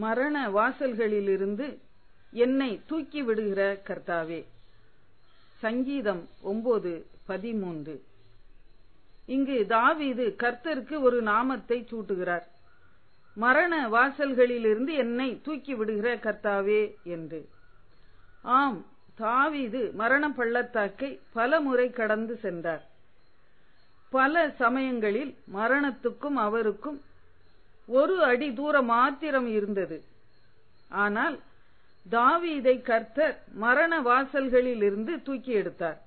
மரண வாசல்களிலிருந்து என்னை தூக்கி விடுகிற கர்த்தாவே. சங்கீதம் 9:13. இங்கு தாவீது கர்த்தருக்கு ஒரு நாமத்தை சூட்டுகிறார். மரண வாசல்களிலிருந்து என்னை தூக்கி விடுகிற கர்த்தாவே என்று. ஆம், தாவீது மரண பள்ளத்தாக்கை பல முறை கடந்து சென்றார். பல சமயங்களில் மரணத்துக்கும் அவருக்கும் ஒரு அடி தூரம் மாத்திரம் இருந்தது. ஆனால் தாவீதை கர்த்தர் மரண வாசல்களிலிருந்து தூக்கி எடுத்தார்.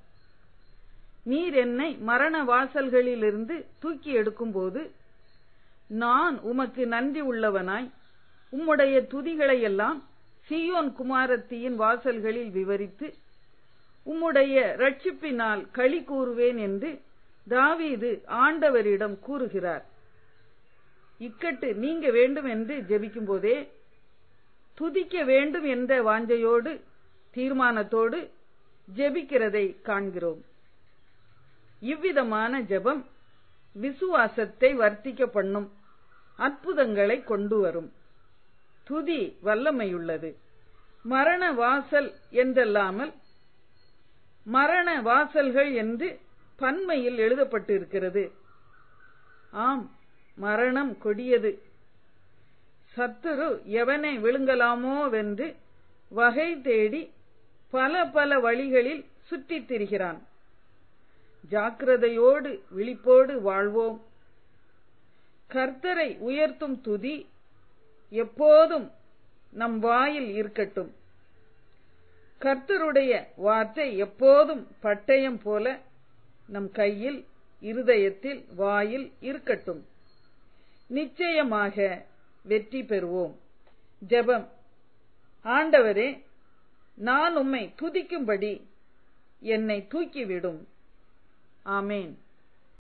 நீர் என்னை மரண வாசல்களிலிருந்து தூக்கி எடுக்கும் போது நான் உமக்கு நன்றி உள்ளவனாய் உம்முடைய துதிகளை எல்லாம் சீயோன் குமாரத்தியின் வாசல்களில் விவரித்து உம்முடைய இரட்சிப்பினால் களி கூறுவேன் என்று தாவீது ஆண்டவரிடம் கூறுகிறார். இக்கட்டு நீங்க வேண்டும் என்று ஜெபிக்கும் போதே துதிக்க வேண்டும் என்ற வாஞ்சையோடு தீர்மானத்தோடு ஜெபிக்கிறதை காண்கிறோம். இவ்விதமான ஜெபம் விசுவாசத்தை வர்த்திக்க பண்ணும், அற்புதங்களை கொண்டு வரும். துதி வல்லமையுள்ளது. மரண வாசல் என்றல்லாமல் மரண வாசல்கள் என்று பன்மையில் எழுதப்பட்டிருக்கிறது. ஆம், மரணம் கொடியது. சத்துரு எவனை விழுங்கலாமோ வென்று வகை தேடி பல பல வழிகளில் சுற்றித் திரிகிறான். ஜாக்கிரதையோடு விழிப்போடு வாழ்வோம். கர்த்தரை உயர்த்தும் துதி எப்போதும் நம் வாயில் இருக்கட்டும். கர்த்தருடைய வார்த்தை எப்போதும் பட்டயம் போல நம் கையில், இருதயத்தில், வாயில் இருக்கட்டும். நிச்சயமாக வெற்றி பெறுவோம். ஜெபம். ஆண்டவரே, நான் உம்மை துதிக்கும்படி என்னை தூக்கிவிடும். ஆமேன்.